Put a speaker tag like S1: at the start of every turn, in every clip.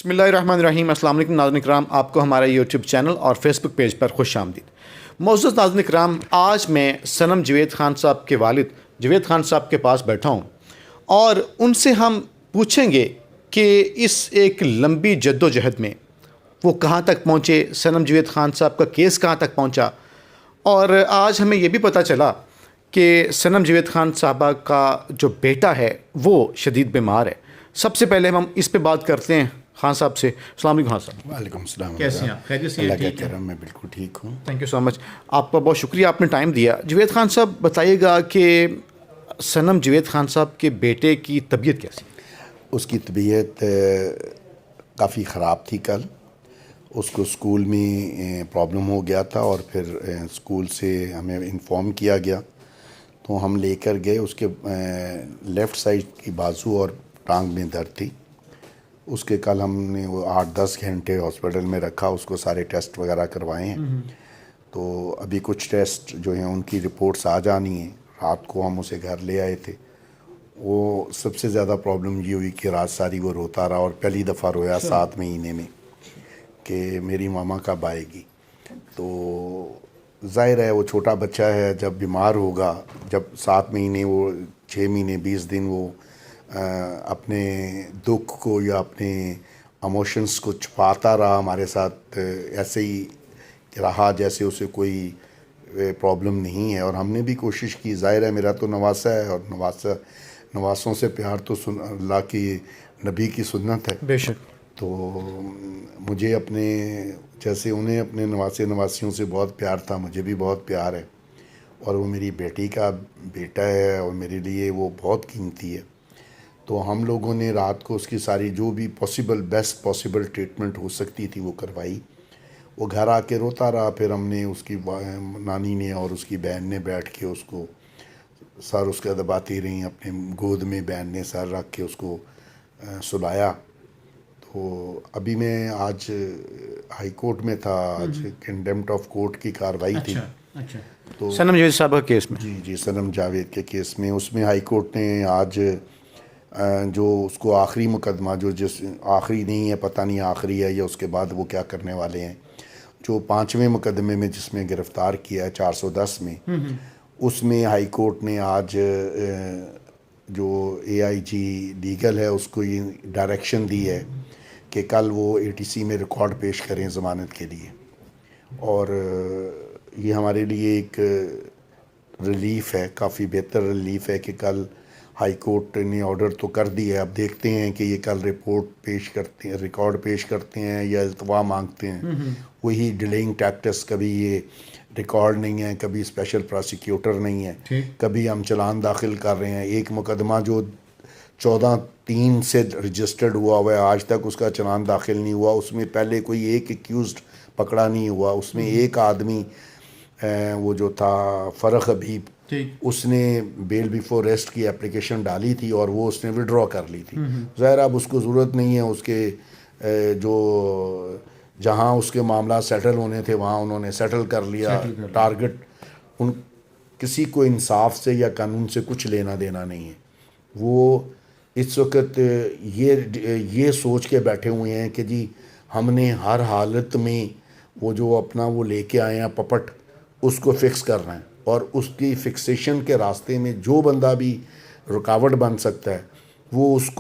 S1: بسم اللہ الرحمن الرحیم. السلام علیکم ناظرین کرام, آپ کو ہمارے یوٹیوب چینل اور فیس بک پیج پر خوش آمدید. معزز ناظرین کرام, آج میں صنم جوید خان صاحب کے والد جوید خان صاحب کے پاس بیٹھا ہوں اور ان سے ہم پوچھیں گے کہ اس ایک لمبی جد و جہد میں وہ کہاں تک پہنچے, صنم جوید خان صاحب کا کیس کہاں تک پہنچا, اور آج ہمیں یہ بھی پتہ چلا کہ صنم جوید خان صاحبہ کا جو بیٹا ہے وہ شدید بیمار ہے. سب سے پہلے ہم اس پہ بات کرتے ہیں خان صاحب سے. السلام علیکم خان صاحب.
S2: وعلیکم السلام.
S1: کیسے ہیں آپ؟ خیریت سے؟
S2: اللہ کا کرم, میں بالکل ٹھیک ہوں.
S1: تھینک یو سو مچ. آپ کا بہت شکریہ, آپ نے ٹائم دیا. جوید خان صاحب بتائیے گا کہ صنم جوید خان صاحب کے بیٹے کی طبیعت کیسی؟
S2: اس کی طبیعت کافی خراب تھی. کل اس کو اسکول میں پرابلم ہو گیا تھا اور پھر اسکول سے ہمیں انفارم کیا گیا تو ہم لے کر گئے. اس کے لیفٹ سائڈ کی بازو اور ٹانگ میں درد تھی. اس کے کل ہم نے وہ 8-10 گھنٹے ہاسپٹل میں رکھا, اس کو سارے ٹیسٹ وغیرہ کروائے ہیں. تو ابھی کچھ ٹیسٹ جو ہیں ان کی رپورٹس آ جانی ہیں. رات کو ہم اسے گھر لے آئے تھے. وہ سب سے زیادہ پرابلم یہ ہوئی کہ رات ساری وہ روتا رہا, اور پہلی دفعہ رویا 7 مہینے میں کہ میری ماما کب آئے گی. تو ظاہر ہے وہ چھوٹا بچہ ہے, جب بیمار ہوگا, جب 7 مہینے وہ 6 مہینے 20 دن وہ اپنے دکھ کو یا اپنے ایموشنس کو چھپاتا رہا ہمارے ساتھ, ایسے ہی رہا جیسے اسے کوئی پرابلم نہیں ہے. اور ہم نے بھی کوشش کی. ظاہر ہے میرا تو نواسا ہے, اور نواسوں سے پیار تو اللہ کی نبی کی سنت ہے.
S1: بے شک.
S2: تو مجھے اپنے جیسے انہیں اپنے نواسیوں سے بہت پیار تھا, مجھے بھی بہت پیار ہے. اور وہ میری بیٹی کا بیٹا ہے اور میرے لیے وہ بہت قیمتی ہے. تو ہم لوگوں نے رات کو اس کی ساری جو بھی بیسٹ پاسبل ٹریٹمنٹ ہو سکتی تھی وہ کروائی. وہ گھر آ کے روتا رہا. پھر ہم نے اس کی نانی نے اور اس کی بہن نے بیٹھ کے اس کو سر اس کا دباتی رہیں اپنے گود میں, بہن نے سر رکھ کے اس کو سلایا. تو ابھی میں آج ہائی کورٹ میں تھا, آج کنڈیمپٹ آف کورٹ کی کاروائی تھی.
S1: تو صنم جوید صاحب کے کیس میں,
S2: جی صنم جاوید کے کیس میں, اس میں ہائی کورٹ نے آج جو اس کو آخری مقدمہ جو جس آخری نہیں ہے, پتہ نہیں آخری ہے یا اس کے بعد وہ کیا کرنے والے ہیں, جو 5ویں مقدمے میں جس میں گرفتار کیا ہے 410 میں, اس میں ہائی کورٹ نے آج جو AIG لیگل ہے اس کو یہ ڈائریکشن دی ہے کہ کل وہ ATC میں ریکارڈ پیش کریں ضمانت کے لیے. اور یہ ہمارے لیے ایک ریلیف ہے, کافی بہتر ریلیف ہے کہ کل ہائی کورٹ نے آرڈر تو کر دی ہے. اب دیکھتے ہیں کہ یہ کل رپورٹ پیش کرتے ہیں, ریکارڈ پیش کرتے ہیں یا التوا مانگتے ہیں. وہی ڈیلیئنگ ٹیکٹس, کبھی یہ ریکارڈ نہیں ہے, کبھی اسپیشل پراسیکیوٹر نہیں ہے, کبھی ہم چلان داخل کر رہے ہیں. ایک مقدمہ جو 14/3 سے رجسٹرڈ ہوا ہے, آج تک اس کا چلان داخل نہیں ہوا. اس میں پہلے کوئی ایک ایکیوزڈ پکڑا نہیں ہوا. اس میں ایک آدمی وہ جو تھا فرخ حبیب, اس نے بیل بیفور ریسٹ کی اپلیکیشن ڈالی تھی اور وہ اس نے وڈرا کر لی تھی. ظاہر اب اس کو ضرورت نہیں ہے, اس کے جو جہاں اس کے معاملات سیٹل ہونے تھے وہاں انہوں نے سیٹل کر لیا. ٹارگٹ ان کسی کو انصاف سے یا قانون سے کچھ لینا دینا نہیں ہے. وہ اس وقت یہ سوچ کے بیٹھے ہوئے ہیں کہ جی ہم نے ہر حالت میں وہ جو اپنا وہ لے کے آئے ہیں پپٹ, اس کو فکس کرنا ہے. اور اس کی فکسیشن کے راستے میں جو بندہ بھی رکاوٹ بن سکتا ہے وہ اس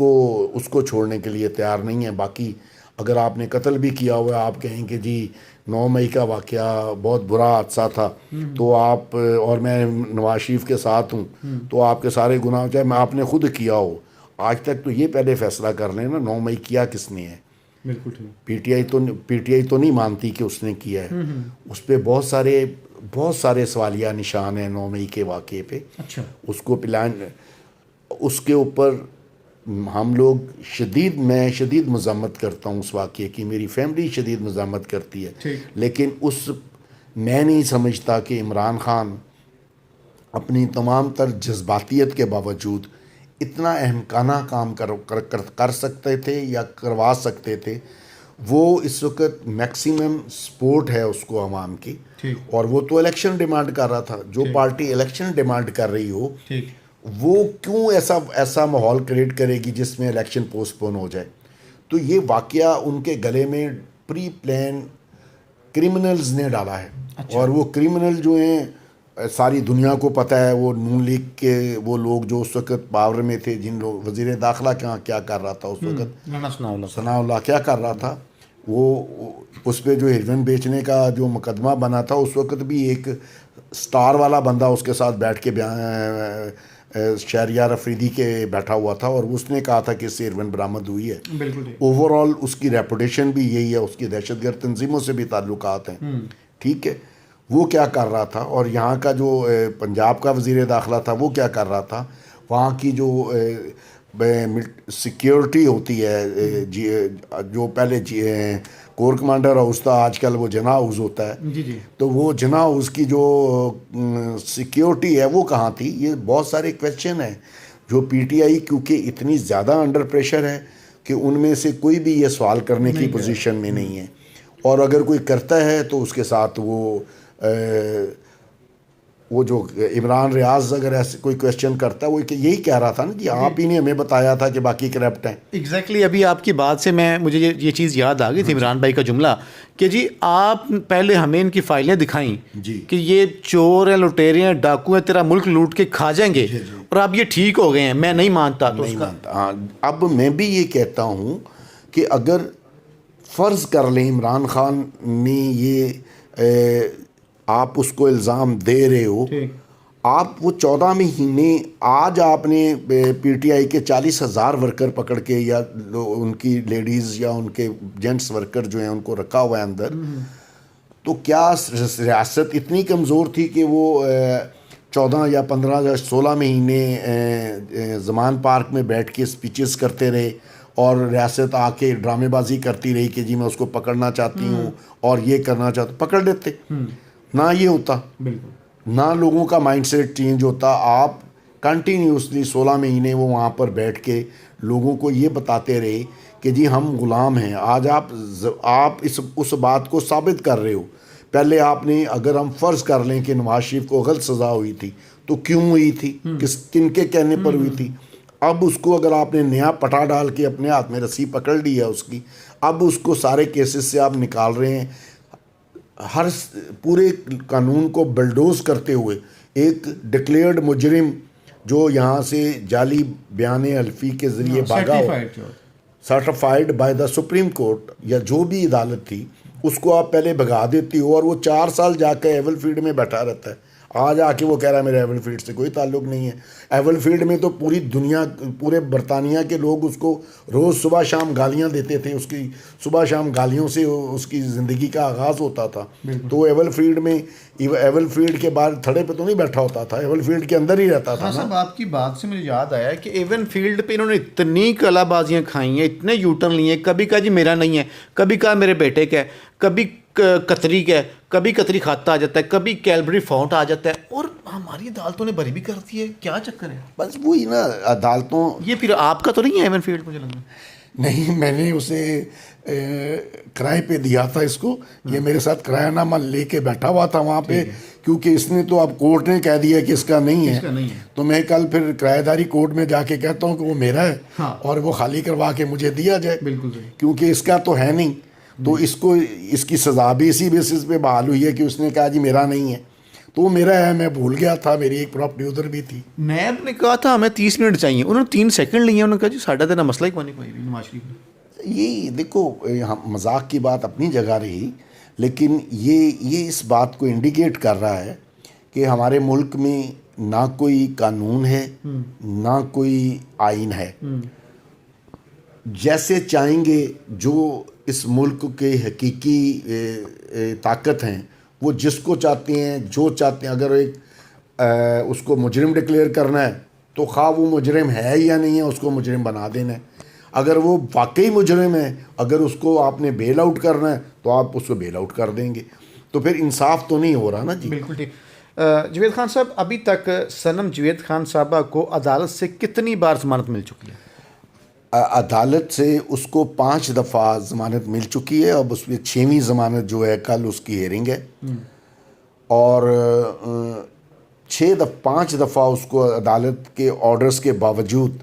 S2: کو چھوڑنے کے لیے تیار نہیں ہے. باقی اگر آپ نے قتل بھی کیا ہوا ہے, آپ کہیں کہ جی 9 مئی کا واقعہ بہت برا حادثہ تھا, تو آپ اور میں نواز شریف کے ساتھ ہوں, تو آپ کے سارے گناہ, چاہے میں آپ نے خود کیا ہو, آج تک تو یہ پہلے فیصلہ کر لیں نا 9 مئی کیا کس نے ہے.
S1: بالکل
S2: پی ٹی آئی تو نہیں مانتی کہ اس نے کیا ہے. اس پہ بہت سارے سوالیہ نشان ہیں 9 مئی کے واقعے پہ. اس کو اس کے اوپر ہم لوگ میں شدید مذمت کرتا ہوں اس واقعے کی, میری فیملی شدید مذمت کرتی ہے. لیکن میں نہیں سمجھتا کہ عمران خان اپنی تمام تر جذباتیت کے باوجود اتنا احمقانہ کام کر سکتے تھے یا کروا سکتے تھے. وہ اس وقت میکسیمم سپورٹ ہے اس کو عوام کی, اور وہ تو الیکشن ڈیمانڈ کر رہا تھا. جو پارٹی الیکشن ڈیمانڈ کر رہی ہو وہ کیوں ایسا ماحول کریٹ کرے گی جس میں الیکشن پوسٹ پون ہو جائے. تو یہ واقعہ ان کے گلے میں پری پلان کرمنلز نے ڈالا ہے. اور وہ کرمنل جو ہیں ساری دنیا کو پتہ ہے, وہ نون لیگ کے وہ لوگ جو اس وقت پاور میں تھے, جن لوگ وزیر داخلہ کیا کر رہا تھا اس وقت, ثناء اللہ کیا کر رہا تھا, وہ اس پہ جو ہیروئن بیچنے کا جو مقدمہ بنا تھا اس وقت بھی ایک سٹار والا بندہ اس کے ساتھ بیٹھ کے شہریار افریدی کے بیٹھا ہوا تھا, اور اس نے کہا تھا کہ اس سے ہیروئن برآمد ہوئی ہے. اوور آل اس کی ریپوٹیشن بھی یہی ہے, اس کی دہشت گرد تنظیموں سے بھی تعلقات ہیں. ٹھیک ہے, وہ کیا کر رہا تھا, اور یہاں کا جو پنجاب کا وزیر داخلہ تھا وہ کیا کر رہا تھا, وہاں کی جو سیکیورٹی ہوتی ہے, جو پہلے کور کمانڈر ہاؤس تھا, آج کل وہ جناح ہاؤس ہوتا ہے, تو وہ جناح ہاؤس کی جو سیکیورٹی ہے وہ کہاں تھی. یہ بہت سارے کویسچن ہیں جو پی ٹی آئی کیونکہ اتنی زیادہ انڈر پریشر ہے کہ ان میں سے کوئی بھی یہ سوال کرنے کی پوزیشن میں نہیں ہے, اور اگر کوئی کرتا ہے تو اس کے ساتھ وہ جو عمران ریاض اگر ایسے کوئی کویسچن کرتا ہے, وہ یہی کہہ رہا تھا نا کہ آپ ہی نے ہمیں بتایا تھا کہ باقی کرپٹ ہیں.
S1: ایگزیکٹلی ابھی آپ کی بات سے مجھے یہ چیز یاد آ گئی تھی, عمران بھائی کا جملہ کہ جی آپ پہلے ہمیں ان کی فائلیں دکھائیں کہ یہ چور ہیں, لٹیرے ہیں, ڈاکو ہیں, تیرا ملک لوٹ کے کھا جائیں گے, اور اب یہ ٹھیک ہو گئے ہیں. میں نہیں مانتا.
S2: ہاں, اب میں بھی یہ کہتا ہوں کہ اگر فرض کر لیں عمران خان نے یہ آپ اس کو الزام دے رہے ہو, آپ وہ 14 مہینے آج آپ نے پی ٹی آئی کے 40,000 ورکر پکڑ کے, یا ان کی لیڈیز یا ان کے جینٹس ورکر جو ہیں ان کو رکھا ہوا ہے اندر, تو کیا ریاست اتنی کمزور تھی کہ وہ 14 یا 15 یا 16 مہینے زمان پارک میں بیٹھ کے اسپیچز کرتے رہے, اور ریاست آ کے ڈرامے بازی کرتی رہی کہ جی میں اس کو پکڑنا چاہتی ہوں اور یہ کرنا چاہتا ہوں, پکڑ لیتے. نہ یہ ہوتا, نہ لوگوں کا مائنڈ سیٹ چینج ہوتا. آپ کنٹینیوسلی 16 مہینے وہ وہاں پر بیٹھ کے لوگوں کو یہ بتاتے رہے کہ جی ہم غلام ہیں. آج آپ اس بات کو ثابت کر رہے ہو. پہلے آپ نے, اگر ہم فرض کر لیں کہ نواز شریف کو غلط سزا ہوئی تھی تو کیوں ہوئی تھی, کن کے کہنے پر ہوئی تھی. اب اس کو اگر آپ نے نیا پٹا ڈال کے اپنے ہاتھ میں رسی پکڑ لی ہے اس کی, اب اس کو سارے کیسز سے آپ نکال رہے ہیں, ہر پورے قانون کو بلڈوز کرتے ہوئے. ایک ڈکلیئرڈ مجرم جو یہاں سے جعلی بیان حلفی کے ذریعے بھاگا ہو, certified by the supreme court یا جو بھی عدالت تھی, اس کو آپ پہلے بھگا دیتی ہو, اور وہ 4 سال جا کے ایول فیلڈ میں بیٹھا رہتا ہے. آج آ کے وہ کہہ رہا ہے میرے ایول فیلڈ سے کوئی تعلق نہیں ہے. ایول فیلڈ میں تو پوری دنیا, پورے برطانیہ کے لوگ اس کو روز صبح شام گالیاں دیتے تھے, اس کی صبح شام گالیوں سے اس کی زندگی کا آغاز ہوتا تھا. تو وہ ایول فیلڈ میں, ایول فیلڈ کے باہر تھڑے پہ تو نہیں بیٹھا ہوتا تھا, ایول فیلڈ کے اندر ہی رہتا تھا.
S1: صاحب آپ کی بات سے مجھے یاد آیا کہ ایون فیلڈ پہ انہوں نے اتنی کلا بازیاں کھائی ہیں, اتنے یوٹرن لیے ہیں. کبھی کہا جی میرا نہیں ہے, کبھی کہا میرے بیٹے کا ہے, کبھی قطری کا ہے, کبھی قطری کھاتا آ جاتا ہے, کبھی کیلبری فاؤنٹ آ جاتا ہے, اور ہماری عدالتوں نے بری بھی کرتی ہے. کیا چکر ہے؟
S2: بس وہی نا عدالتوں. یہ
S1: پھر آپ کا تو نہیں ہے ایون فیلڈ؟ مجھے لگا
S2: نہیں, میں نے اسے کرائے پہ دیا تھا اس کو. یہ میرے ساتھ کرایہ نامہ لے کے بیٹھا ہوا تھا وہاں پہ, کیونکہ اس نے تو اب کورٹ نے کہہ دیا کہ اس کا نہیں ہے, تو میں کل پھر کرایہ داری کورٹ میں جا کے کہتا ہوں کہ وہ میرا ہے, اور وہ خالی کروا کے مجھے دیا جائے, کیونکہ اس کا تو ہے نہیں. تو اس کی سزا بھی اسی بیسس پہ بحال ہوئی ہے کہ اس نے کہا جی میرا نہیں ہے, تو وہ میرا ہے, میں بھول گیا تھا, میری ایک پراپرٹی ادھر بھی تھی.
S1: نیب نے کہا تھا ہمیں 30 منٹ چاہیے, انہوں نے 3 سیکنڈ لیے, انہوں نے کہا جی ساڈا تیرا مسئلہ ہی کوئی نہیں نواز شریف.
S2: یہ دیکھو مذاق کی بات اپنی جگہ رہی, لیکن یہ اس بات کو انڈیکیٹ کر رہا ہے کہ ہمارے ملک میں نہ کوئی قانون ہے نہ کوئی آئین ہے. جیسے چاہیں گے جو اس ملک کے حقیقی طاقت ہیں وہ جس کو چاہتے ہیں جو چاہتے ہیں, اگر اس کو مجرم ڈکلیئر کرنا ہے تو خواہ وہ مجرم ہے یا نہیں ہے اس کو مجرم بنا دینا ہے. اگر وہ واقعی مجرم ہے, اگر اس کو آپ نے بیل آؤٹ کرنا ہے تو آپ اس کو بیل آؤٹ کر دیں گے. تو پھر انصاف تو نہیں ہو رہا نا جی.
S1: بالکل ٹھیک. جوید خان صاحب, ابھی تک صنم جوید خان صاحبہ کو عدالت سے کتنی بار ضمانت مل چکی ہے؟
S2: عدالت سے اس کو 5 دفعہ ضمانت مل چکی ہے. اب اس میں 6ویں ضمانت جو ہے کل اس کی ہیئرنگ ہے, اور 5 دفعہ اس کو عدالت کے آرڈرز کے باوجود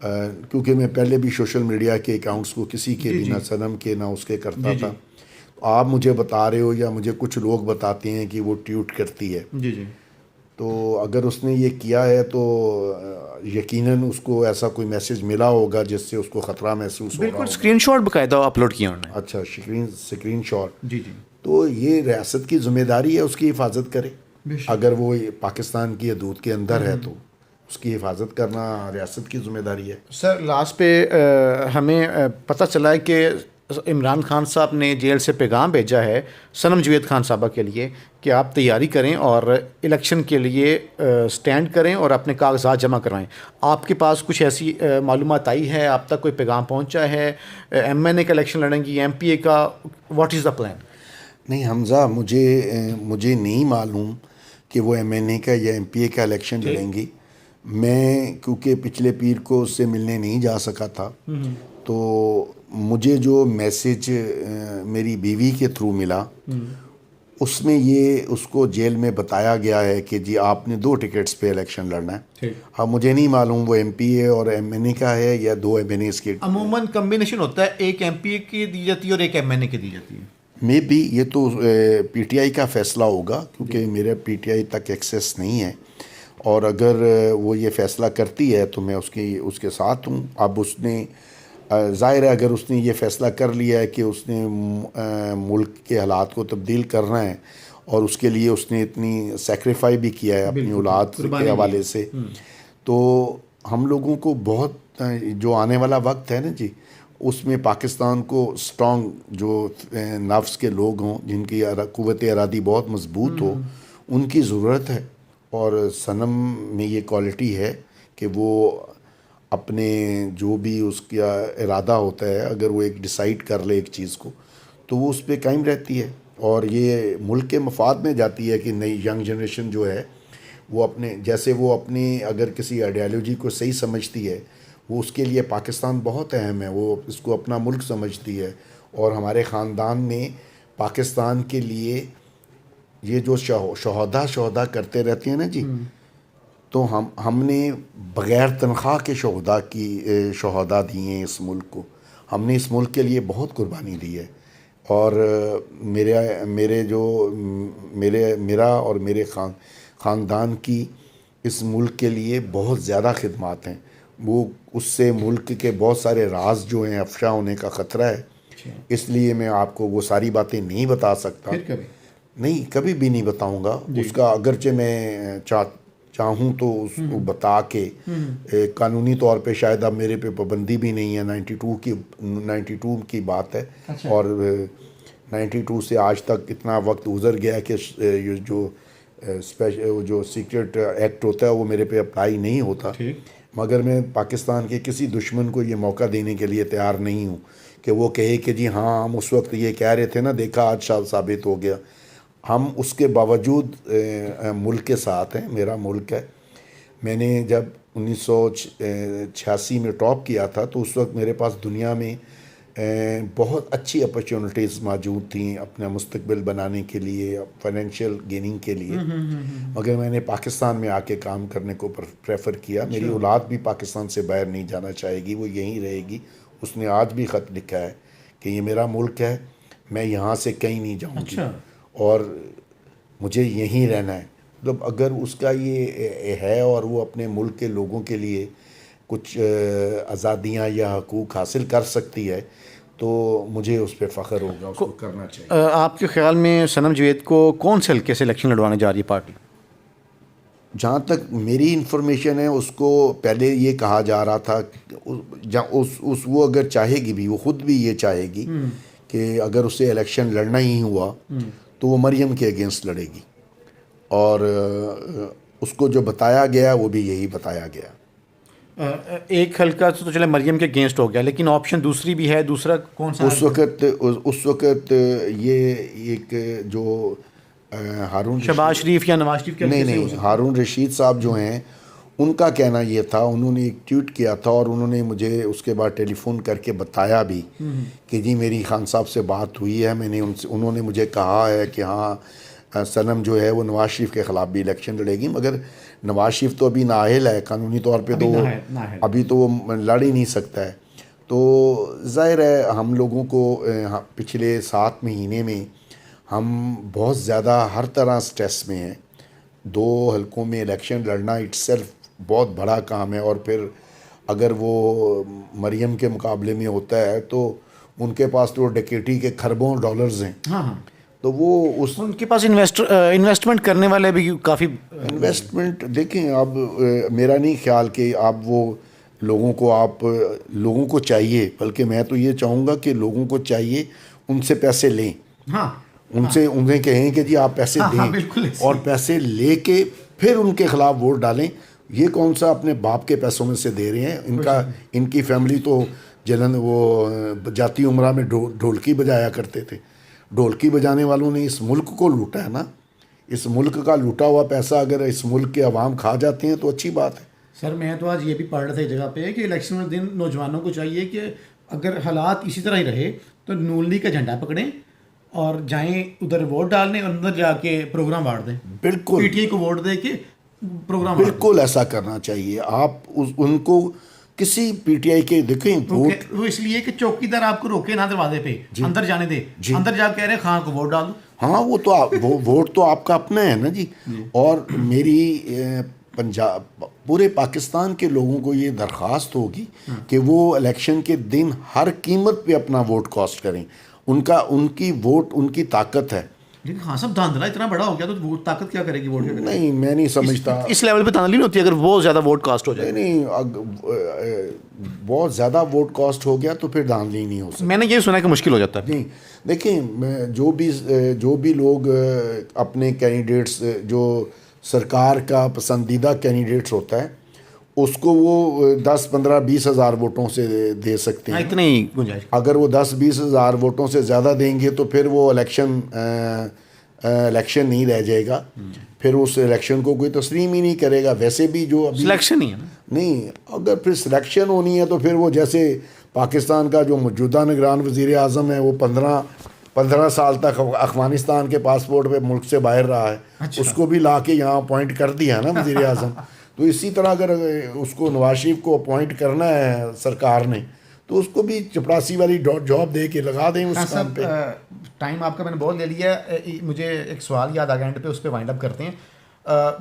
S2: کیونکہ میں پہلے بھی سوشل میڈیا کے اکاؤنٹس کو کسی کے بھی نہ صنم کے نہ اس کے کرتا تھا. آپ مجھے بتا رہے ہو یا مجھے کچھ لوگ بتاتے ہیں کہ وہ ٹویٹ کرتی ہے, تو اگر اس نے یہ کیا ہے تو یقیناً اس کو ایسا کوئی میسج ملا ہوگا جس سے اس کو خطرہ محسوس ہو رہا
S1: بالکل
S2: ہوگا.
S1: اسکرین شاٹ باقاعدہ اپلوڈ کیا انہوں نے.
S2: اچھا, اسکرین شاٹ. تو یہ ریاست کی ذمہ داری ہے اس کی حفاظت کرے. اگر وہ پاکستان کی حدود کے اندر ہے تو اس کی حفاظت کرنا ریاست کی ذمہ داری ہے.
S1: سر لاسٹ پہ ہمیں پتہ چلا ہے کہ عمران خان صاحب نے جیل سے پیغام بھیجا ہے صنم جوید خان صاحبہ کے لیے کہ آپ تیاری کریں اور الیکشن کے لیے سٹینڈ کریں اور اپنے کاغذات جمع کروائیں. آپ کے پاس کچھ ایسی معلومات آئی ہے, آپ تک کوئی پیغام پہنچا ہے؟ ایم این اے کا الیکشن لڑیں گی, ایم پی اے کا, واٹ از دا پلان؟
S2: نہیں حمزہ, مجھے نہیں معلوم کہ وہ ایم این اے کا یا ایم پی اے کا الیکشن لڑیں گی. میں کیونکہ پچھلے پیر کو اس سے ملنے نہیں جا سکا تھا, تو مجھے جو میسج میری بیوی کے تھرو ملا اس میں یہ اس کو جیل میں بتایا گیا ہے کہ جی آپ نے 2 ٹکٹس پہ الیکشن لڑنا ہے. اب مجھے نہیں معلوم وہ ایم پی اے اور ایم این اے کا ہے یا 2 ایم این اے کے.
S1: عموماً کمبینیشن ہوتا ہے, ایک ایم پی اے کی دی جاتی ہے اور ایک ایم این اے کی دی جاتی ہے.
S2: میں بھی یہ تو پی ٹی آئی کا فیصلہ ہوگا کیونکہ میرے پی ٹی آئی تک ایکسیس نہیں ہے, اور اگر وہ یہ فیصلہ کرتی ہے تو میں اس کے ساتھ ہوں. اب اس نے ظاہر ہے اگر اس نے یہ فیصلہ کر لیا ہے کہ اس نے ملک کے حالات کو تبدیل کرنا ہے اور اس کے لیے اس نے اتنی سیکریفائی بھی کیا ہے اپنی اولاد کے حوالے سے, تو ہم لوگوں کو بہت جو آنے والا وقت ہے نا جی, اس میں پاکستان کو اسٹرانگ جو نفس کے لوگ ہوں جن کی قوت ارادی بہت مضبوط ہو, ان کی ضرورت ہے. اور صنم میں یہ کوالٹی ہے کہ وہ اپنے جو بھی اس کا ارادہ ہوتا ہے, اگر وہ ایک ڈیسائیڈ کر لے ایک چیز کو تو وہ اس پہ قائم رہتی ہے, اور یہ ملک کے مفاد میں جاتی ہے کہ نئی ینگ جنریشن جو ہے وہ اپنی اگر کسی آئیڈیالوجی کو صحیح سمجھتی ہے, وہ اس کے لیے پاکستان بہت اہم ہے, وہ اس کو اپنا ملک سمجھتی ہے. اور ہمارے خاندان میں پاکستان کے لیے یہ جو شہدا کرتے رہتے ہیں نا جی, تو ہم نے بغیر تنخواہ کے شہدا دیے ہیں اس ملک کو. ہم نے اس ملک کے لیے بہت قربانی دی ہے, اور میرا اور میرے خاندان کی اس ملک کے لیے بہت زیادہ خدمات ہیں. وہ اس سے ملک کے بہت سارے راز جو ہیں افشا ہونے کا خطرہ ہے, اس لیے میں آپ کو وہ ساری باتیں نہیں بتا سکتا. نہیں, کبھی بھی نہیں بتاؤں گا اس کا, اگرچہ میں چاہوں تو اس کو بتا کے قانونی طور پہ شاید اب میرے پہ پابندی بھی نہیں ہے. 92 کی بات ہے, اور 92 سے آج تک اتنا وقت گزر گیا کہ جو سیکرٹ ایکٹ ہوتا ہے وہ میرے پہ اپلائی نہیں ہوتا. مگر میں پاکستان کے کسی دشمن کو یہ موقع دینے کے لیے تیار نہیں ہوں کہ وہ کہے کہ جی ہاں ہم اس وقت یہ کہہ رہے تھے نا, دیکھا آج ثابت ہو گیا. ہم اس کے باوجود ملک کے ساتھ ہیں, میرا ملک ہے. میں نے جب 1986 میں ٹاپ کیا تھا تو اس وقت میرے پاس دنیا میں بہت اچھی اپرچونٹیز موجود تھیں اپنا مستقبل بنانے کے لیے, فائنینشیل گیننگ کے لیے, مگر میں نے پاکستان میں آ کے کام کرنے کو پریفر کیا. میری اولاد بھی پاکستان سے باہر نہیں جانا چاہے گی, وہ یہیں رہے گی. اس نے آج بھی خط لکھا ہے کہ یہ میرا ملک ہے, میں یہاں سے کہیں نہیں جاؤں گی اور مجھے یہیں رہنا ہے. مطلب اگر اس کا یہ ہے اور وہ اپنے ملک کے لوگوں کے لیے کچھ آزادیاں یا حقوق حاصل کر سکتی ہے تو مجھے اس پہ فخر ہوگا, اس کو کرنا چاہیے.
S1: آپ کے خیال میں صنم جوید کو کون سے حلقے سے الیکشن لڑوانے جا رہی ہے پارٹی؟
S2: جہاں تک میری انفارمیشن ہے اس کو پہلے یہ کہا جا رہا تھا وہ اگر چاہے گی بھی, وہ خود بھی یہ چاہے گی کہ اگر اسے الیکشن لڑنا ہی ہوا تو وہ مریم کے اگینسٹ لڑے گی, اور اس کو جو بتایا گیا وہ بھی یہی بتایا گیا.
S1: ایک حلقہ تو چلے مریم کے اگینسٹ ہو گیا, لیکن آپشن دوسری بھی ہے. دوسرا کون سا؟
S2: اس وقت یہ ایک جو ہارون
S1: شہباز شریف یا نواز شریف کے
S2: نہیں ہارون رشید صاحب جو ہیں, ان کا کہنا یہ تھا, انہوں نے ایک ٹویٹ کیا تھا اور انہوں نے مجھے اس کے بعد ٹیلی فون کر کے بتایا بھی کہ جی میری خان صاحب سے بات ہوئی ہے, انہوں نے مجھے کہا ہے کہ ہاں صنم جو ہے وہ نواز شریف کے خلاف بھی الیکشن لڑے گی، مگر نواز شریف تو ابھی نااہل ہے قانونی طور پہ، تو ابھی تو وہ لڑ ہی نہیں سکتا ہے۔ تو ظاہر ہے ہم لوگوں کو پچھلے 7 مہینے میں ہم بہت زیادہ ہر طرح سٹریس میں ہیں۔ 2 حلقوں میں الیکشن لڑنا اٹ سیلف بہت بڑا کام ہے، اور پھر اگر وہ مریم کے مقابلے میں ہوتا ہے تو ان کے پاس تو ڈکیٹی کے خربوں ڈالرز ہیں، تو وہ
S1: ان کے پاس انویسٹمنٹ کرنے والے بھی کافی
S2: انویسٹمنٹ دیکھیں۔ اب میرا نہیں خیال کہ آپ وہ لوگوں کو چاہیے، بلکہ میں تو یہ چاہوں گا کہ لوگوں کو چاہیے ان سے پیسے لیں، انہیں کہیں کہ جی آپ پیسے دیں، اور پیسے لے کے پھر ان کے خلاف ووٹ ڈالیں۔ یہ کون سا اپنے باپ کے پیسوں میں سے دے رہے ہیں؟ ان کی فیملی تو وہ جاتی عمرہ میں ڈھولکی بجایا کرتے تھے۔ ڈھولکی بجانے والوں نے اس ملک کو لوٹا ہے نا۔ اس ملک کا لوٹا ہوا پیسہ اگر اس ملک کے عوام کھا جاتے ہیں تو اچھی بات ہے۔
S1: سر میں تو آج یہ بھی پڑھ رہا تھا ایک جگہ پہ کہ الیکشن کے دن نوجوانوں کو چاہیے کہ اگر حالات اسی طرح ہی رہے تو نون لیگ کا جھنڈا پکڑیں اور جائیں ادھر ووٹ ڈالنے اور اندر جا کے پروگرام باڑ دیں۔
S2: بالکل
S1: پی ٹی آئی کو ووٹ دے کے پروگرام
S2: بالکل ایسا کرنا چاہیے۔ آپ ان کو کسی پی ٹی آئی کے دیکھیں ووٹ،
S1: وہ اس لیے کہ چوکیدار آپ کو روکے نہ دروازے پہ اندر جانے دے، اندر جا کے کہہ رہے خان کو ووٹ ڈال دو۔
S2: ہاں وہ تو ووٹ تو آپ کا اپنا ہے نا جی۔ اور میری پورے پاکستان کے لوگوں کو یہ درخواست ہوگی کہ وہ الیکشن کے دن ہر قیمت پہ اپنا ووٹ کاسٹ کریں۔ ان کی ووٹ ان کی طاقت ہے۔
S1: لیکن ہاں صاحب دھاندلا اتنا بڑا ہو گیا تو ووٹ طاقت کیا کرے گی ووٹ؟
S2: نہیں میں نہیں سمجھتا
S1: اس لیول پہ دھاندلی نہیں ہوتی اگر بہت زیادہ ووٹ کاسٹ ہو جائے۔
S2: نہیں بہت زیادہ ووٹ کاسٹ ہو گیا تو پھر دھاندلی نہیں ہو سکتی۔
S1: میں نے یہ سنا کہ مشکل ہو جاتا ہے۔
S2: نہیں دیکھیں جو بھی لوگ اپنے کینڈیڈیٹس، جو سرکار کا پسندیدہ کینڈیڈیٹس ہوتا ہے، اس کو وہ 10 15 20 ہزار ووٹوں سے دے سکتے ہیں،
S1: اتنی ہی گنجائش۔
S2: اگر وہ 10 20 ہزار ووٹوں سے زیادہ دیں گے تو پھر وہ الیکشن نہیں رہ جائے گا، پھر اس الیکشن کو کوئی تسلیم ہی نہیں کرے گا۔ ویسے بھی جو ابھی
S1: سلیکشن نہیں ہے نا،
S2: نہیں، اگر پھر سلیکشن ہونی ہے تو پھر وہ جیسے پاکستان کا جو موجودہ نگران وزیر اعظم ہے وہ 15 سال تک افغانستان کے پاسپورٹ پہ ملک سے باہر رہا ہے، اس کو بھی لا کے یہاں اپوائنٹ کر دیا نا وزیر اعظم۔ تو اسی طرح اگر اس کو نواز شریف کو اپوائنٹ کرنا ہے سرکار نے تو اس کو بھی چپراسی والی جاب دے کے لگا دیں اس کام پہ۔
S1: ٹائم آپ کا میں نے بہت لے لیا، مجھے ایک سوال یاد آ گیا اینڈ پہ، اس پہ وائنڈ اپ کرتے ہیں۔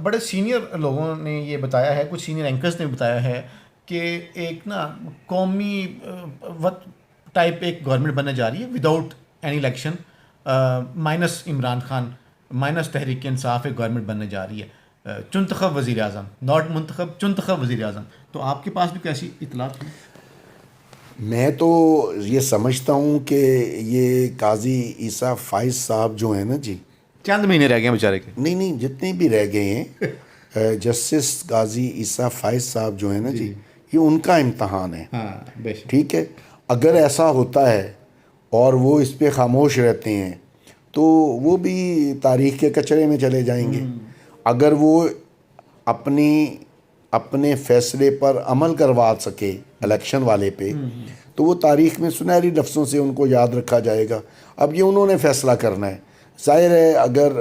S1: بڑے سینئر لوگوں نے یہ بتایا ہے، کچھ سینئر اینکرز نے بتایا ہے کہ ایک نا قومی ٹائپ ایک گورنمنٹ بننے جا رہی ہے without any election, minus Imran Khan, minus Tehreek Insaf, ایک گورنمنٹ بننے جا رہی ہے، چنتخب وزیر اعظم، ناٹ منتخب، چنتخب وزیر اعظم۔ تو آپ کے پاس بھی کیسی اطلاعات ہیں؟
S2: میں تو یہ سمجھتا ہوں کہ یہ قاضی عیسیٰ فائز صاحب جو ہیں نا جی،
S1: چند مہینے رہ گئے ہیں بیچارے کے۔
S2: نہیں جتنے بھی رہ گئے ہیں، جسٹس قاضی عیسیٰ فائز صاحب جو ہیں نا جی، یہ ان کا امتحان ہے۔ ٹھیک ہے، اگر ایسا ہوتا ہے اور وہ اس پہ خاموش رہتے ہیں تو وہ بھی تاریخ کے کچرے میں چلے جائیں گے۔ اگر وہ اپنے فیصلے پر عمل کروا سکے الیکشن والے پہ تو وہ تاریخ میں سنہری لفظوں سے ان کو یاد رکھا جائے گا۔ اب یہ انہوں نے فیصلہ کرنا ہے۔ ظاہر ہے اگر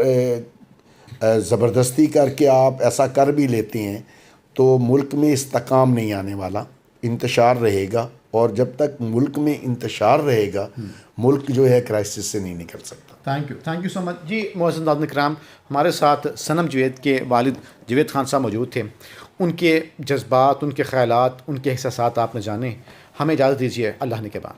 S2: زبردستی کر کے آپ ایسا کر بھی لیتے ہیں تو ملک میں استحکام نہیں آنے والا، انتشار رہے گا، اور جب تک ملک میں انتشار رہے گا ملک جو ہے کرائسس سے نہیں نکل سکتا۔
S1: تھینک یو سو مچ جی۔ معزز ناظرین کرام، ہمارے ساتھ صنم جوید کے والد جوید خان صاحب موجود تھے۔ ان کے جذبات، ان کے خیالات، ان کے احساسات آپ نے جانے۔ ہمیں اجازت دیجیے، اللہ نے کے بعد۔